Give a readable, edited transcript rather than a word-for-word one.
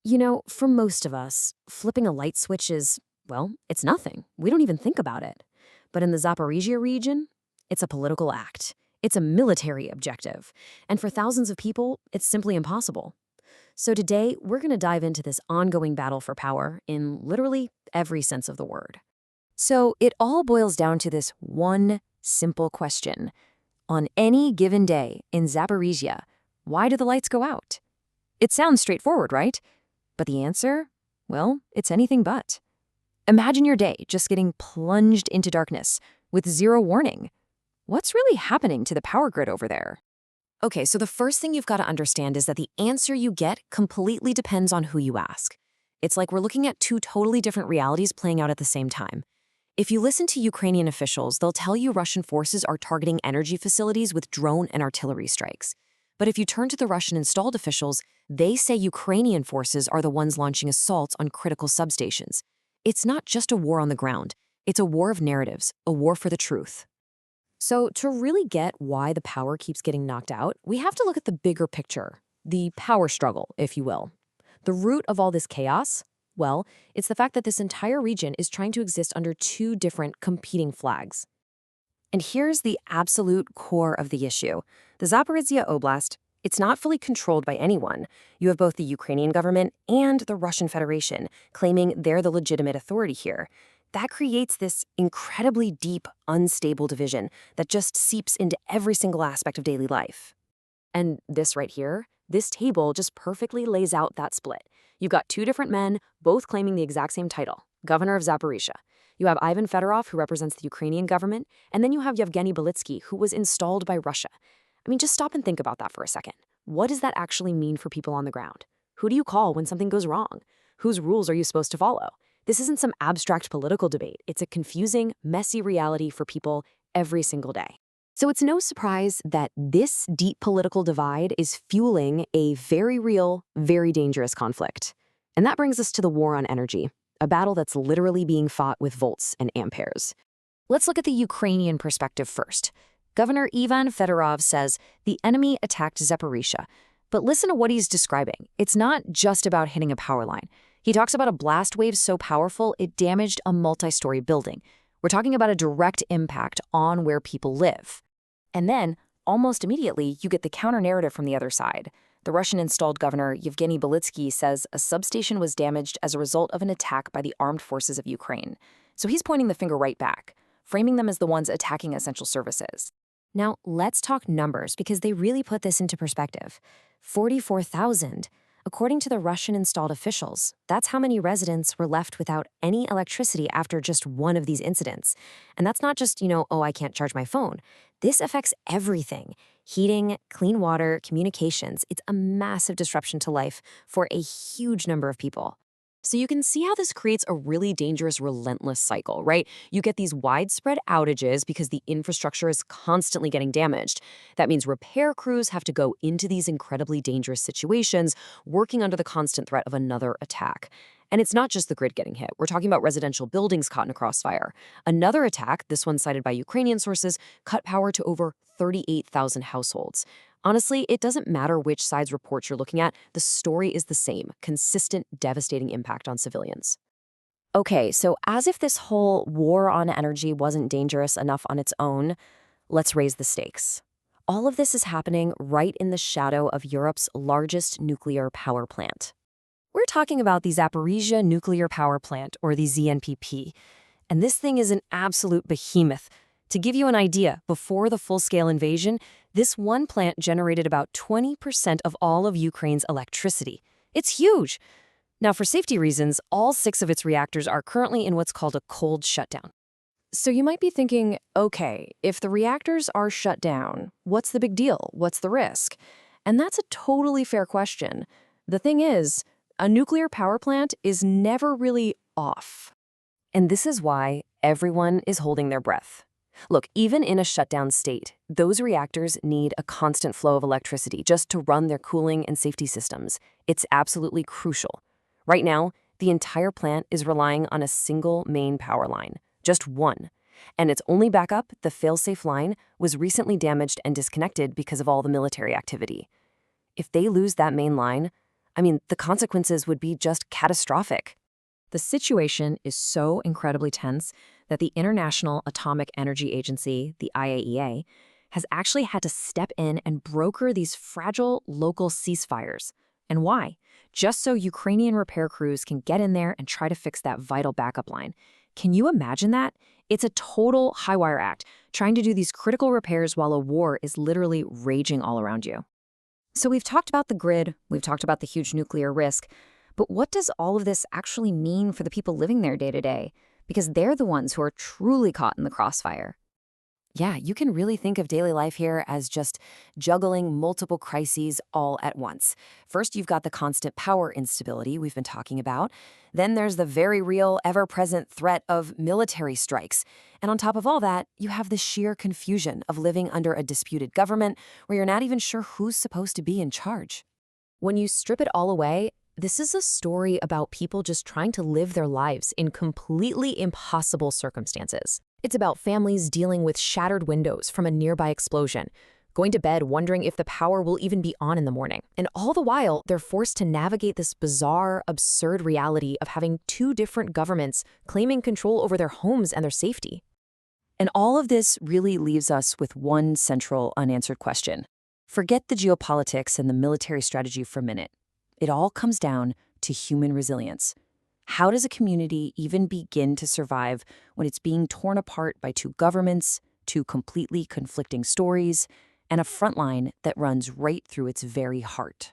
For most of us, flipping a light switch is, well, it's nothing. We don't even think about it. But in the Zaporizhzhia region, it's a political act. It's a military objective. And for thousands of people, it's simply impossible. So today, we're going to dive into this ongoing battle for power in literally every sense of the word. So it all boils down to this one simple question. On any given day in Zaporizhzhia, why do the lights go out? It sounds straightforward, right? But the answer? Well, it's anything but. Imagine your day just getting plunged into darkness with zero warning. What's really happening to the power grid over there? Okay, so the first thing you've got to understand is that the answer you get completely depends on who you ask. It's like we're looking at two totally different realities playing out at the same time. If you listen to Ukrainian officials, they'll tell you Russian forces are targeting energy facilities with drone and artillery strikes. But if you turn to the Russian-installed officials, they say Ukrainian forces are the ones launching assaults on critical substations. It's not just a war on the ground. It's a war of narratives, a war for the truth. So to really get why the power keeps getting knocked out, we have to look at the bigger picture, the power struggle, if you will. The root of all this chaos? Well, it's the fact that this entire region is trying to exist under two different competing flags. And here's the absolute core of the issue. The Zaporizhzhia Oblast, it's not fully controlled by anyone. You have both the Ukrainian government and the Russian Federation claiming they're the legitimate authority here. That creates this incredibly deep, unstable division that just seeps into every single aspect of daily life. And this right here, this table just perfectly lays out that split. You've got two different men, both claiming the exact same title, governor of Zaporizhzhia. You have Ivan Fedorov, who represents the Ukrainian government, and then you have Yevgeny Belitsky, who was installed by Russia. I mean, just stop and think about that for a second. What does that actually mean for people on the ground? Who do you call when something goes wrong? Whose rules are you supposed to follow? This isn't some abstract political debate. It's a confusing, messy reality for people every single day. So it's no surprise that this deep political divide is fueling a very real, very dangerous conflict. And that brings us to the war on energy, a battle that's literally being fought with volts and amperes. Let's look at the Ukrainian perspective first. Governor Ivan Fedorov says the enemy attacked Zaporizhzhia. But listen to what he's describing. It's not just about hitting a power line. He talks about a blast wave so powerful it damaged a multi-story building. We're talking about a direct impact on where people live. And then, almost immediately, you get the counter-narrative from the other side. The Russian-installed governor, Yevgeny Belitsky, says a substation was damaged as a result of an attack by the armed forces of Ukraine. So he's pointing the finger right back, framing them as the ones attacking essential services. Now, let's talk numbers because they really put this into perspective. 44,000. According to the Russian-installed officials, that's how many residents were left without any electricity after just one of these incidents. And that's not just, oh, I can't charge my phone. This affects everything. Heating, clean water, communications. It's a massive disruption to life for a huge number of people. So you can see how this creates a really dangerous, relentless cycle, right? You get these widespread outages because the infrastructure is constantly getting damaged. That means repair crews have to go into these incredibly dangerous situations, working under the constant threat of another attack. And it's not just the grid getting hit. We're talking about residential buildings caught in a crossfire. Another attack, this one cited by Ukrainian sources, cut power to over 38,000 households. Honestly, it doesn't matter which side's report you're looking at, the story is the same, consistent, devastating impact on civilians. Okay, so as if this whole war on energy wasn't dangerous enough on its own, let's raise the stakes. All of this is happening right in the shadow of Europe's largest nuclear power plant. We're talking about the Zaporizhzhia Nuclear Power Plant, or the ZNPP. And this thing is an absolute behemoth. To give you an idea, before the full-scale invasion, this one plant generated about 20% of all of Ukraine's electricity. It's huge. Now, for safety reasons, all 6 of its reactors are currently in what's called a cold shutdown. So you might be thinking, okay, if the reactors are shut down, what's the big deal? What's the risk? And that's a totally fair question. The thing is, a nuclear power plant is never really off. And this is why everyone is holding their breath. Look, even in a shutdown state, those reactors need a constant flow of electricity just to run their cooling and safety systems. It's absolutely crucial. Right now, the entire plant is relying on a single main power line, just one. And its only backup, the fail-safe line, was recently damaged and disconnected because of all the military activity. If they lose that main line, I mean, the consequences would be just catastrophic. The situation is so incredibly tense that the International Atomic Energy Agency, the IAEA, has actually had to step in and broker these fragile local ceasefires. And why? Just so Ukrainian repair crews can get in there and try to fix that vital backup line. Can you imagine that? It's a total high-wire act, trying to do these critical repairs while a war is literally raging all around you. So we've talked about the grid, we've talked about the huge nuclear risk, but what does all of this actually mean for the people living there day to day? Because they're the ones who are truly caught in the crossfire. Yeah, you can really think of daily life here as just juggling multiple crises all at once. First, you've got the constant power instability we've been talking about. Then there's the very real, ever-present threat of military strikes. And on top of all that, you have the sheer confusion of living under a disputed government where you're not even sure who's supposed to be in charge. When you strip it all away, this is a story about people just trying to live their lives in completely impossible circumstances. It's about families dealing with shattered windows from a nearby explosion, going to bed wondering if the power will even be on in the morning. And all the while, they're forced to navigate this bizarre, absurd reality of having two different governments claiming control over their homes and their safety. And all of this really leaves us with one central unanswered question. Forget the geopolitics and the military strategy for a minute. It all comes down to human resilience. How does a community even begin to survive when it's being torn apart by two governments, two completely conflicting stories, and a frontline that runs right through its very heart?